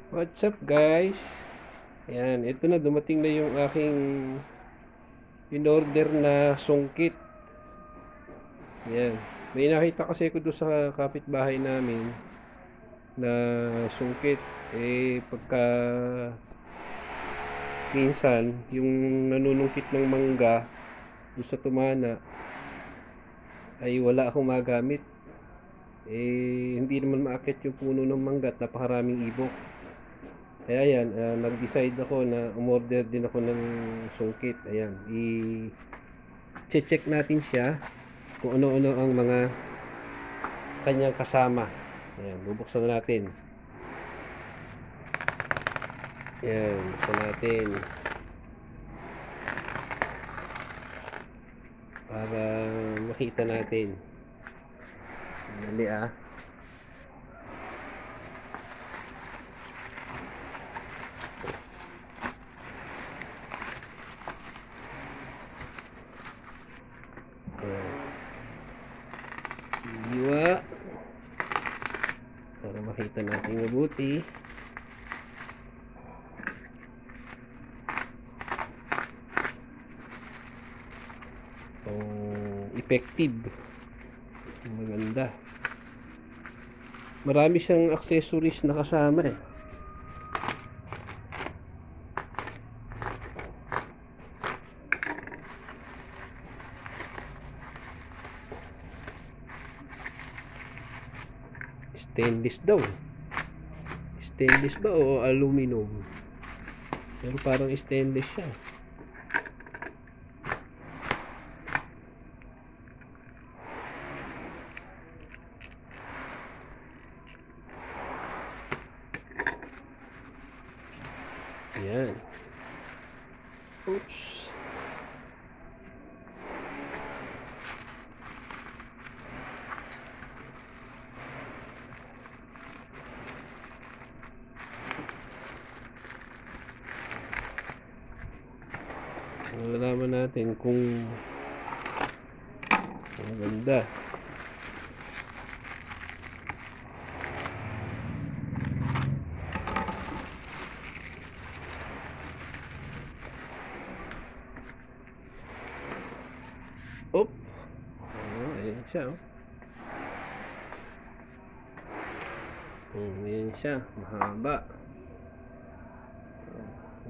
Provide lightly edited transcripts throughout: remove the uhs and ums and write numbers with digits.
What's up guys? Ayan, ito na dumating na yung aking in-order na sungkit. Ayan. May nakita kasi ko doon sa kapitbahay namin na sungkit. Pagka minsan, yung nanunungkit ng mangga doon sa tumana ay wala akong magamit. Hindi naman maakit yung puno ng mangga at napakaraming ibok. Kaya yan, nag-decide ako na umorder din ako ng sungkit. Ayan, i-check natin siya kung ano-ano ang mga kanyang kasama. Ayan, bubuksan na natin. Ayan, buksan natin. Para makita natin. Dali ah. Ayan. Diwa. Para makita natin mabuti. Effective. Maganda. Marami siyang accessories na kasama eh. Stainless daw. Stainless ba o aluminum? Pero parang stainless siya. Ayan. Oops. Malalaman natin kung maganda. Op. Ayan siya. Ayan siya. Mahaba.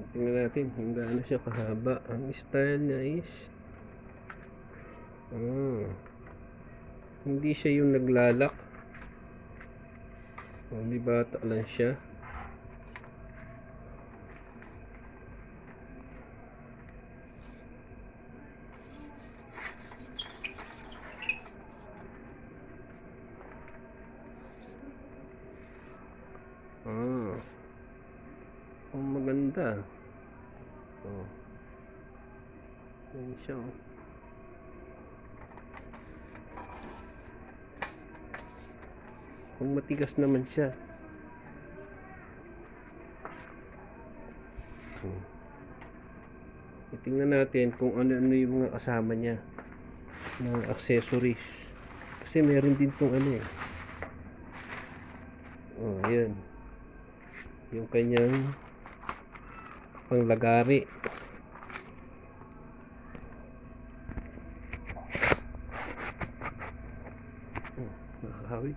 Tingnan natin kung gaano siya kahaba. Ang style niya is hindi siya yung naglalak. Hindi bata lang siya. Maganda. Ayan siya. Kung matigas naman siya. Tingnan natin kung ano-ano yung mga kasama niya ng accessories. Kasi meron din tong ano eh. Ayan. Yung kanyang panglagari. Nakakawit.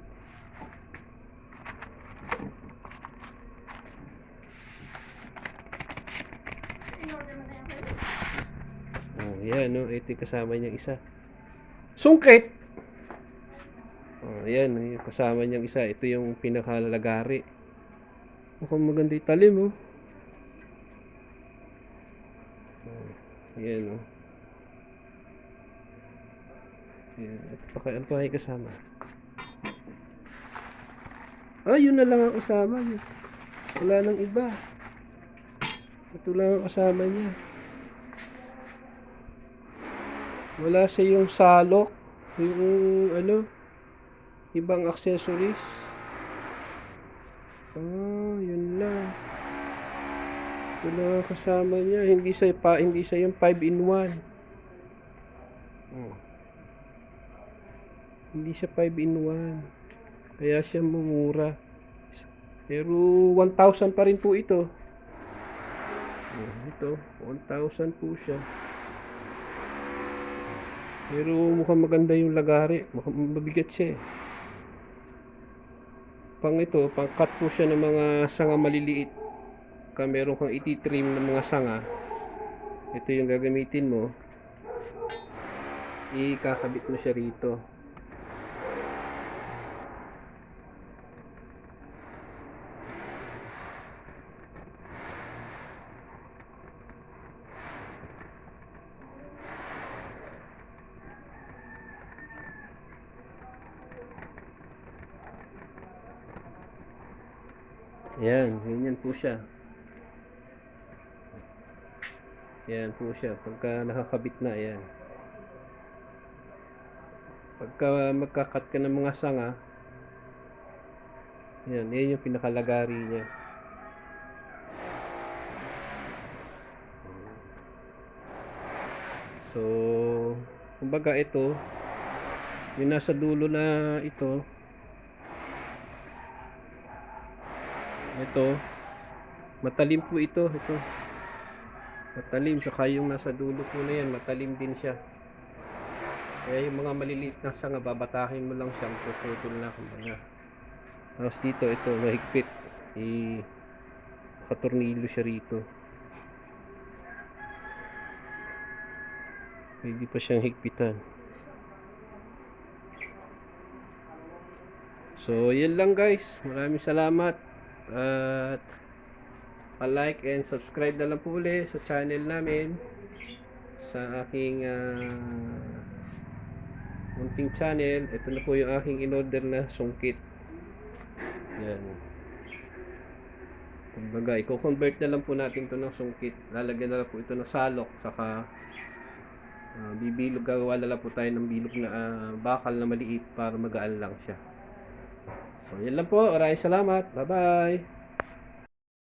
Yan no, ito kasama niyang isa. Sungkit. Ayan, yung kasama niyang isa. Ito yung pinakalagari. Mukhang maganda yung talim oh. Ayan oh. Ayan. Ano pa kayo kasama? Yun na lang ang kasama niya. Wala nang iba. Ito lang ang kasama niya. Wala siya yung salok, yung ano, ibang accessories. Yun lang. Ito lang ang kasama niya. Hindi siya yung 5-in-1. Hindi siya 5-in-1. Kaya siya mumura. Pero 1,000 pa rin po ito. Ito, 1,000 po siya. Pero mukhang maganda yung lagari. Mukhang mabigat siya eh. Pang cut po siya ng mga sanga maliliit. Meron kang ititrim ng mga sanga. Ito yung gagamitin mo. Ikakabit mo siya rito. Ayan, ganyan po siya. Ayan po siya. Pagka nakakabit na, ayan. Pagka magkakat ka ng mga sanga, ayan, yan yung pinakalagari niya. So, kumbaga ito, yung nasa dulo na ito, matalim po ito. Matalim, saka yung nasa dulo po na yan, matalim din siya. Kaya yung mga maliliit na sanga, babatakin mo lang siyang puputol na kumbaga. Tapos dito, ito, mahigpit. Katornilo siya rito. Pwede pa siyang higpitan. So, yan lang guys. Maraming salamat. At pa-like and subscribe na lang po ulit sa channel namin, sa aking munting channel. Ito na po yung aking in-order na sungkit. Yan. Kumbaga, i-convert na lang po natin ito ng sungkit. Lalagyan na lang po ito ng salok, saka bibilog, gagawa na lang po tayo ng bilog na bakal na maliit para magaan lang siya. So, yan lang po. Maraming salamat. Bye-bye.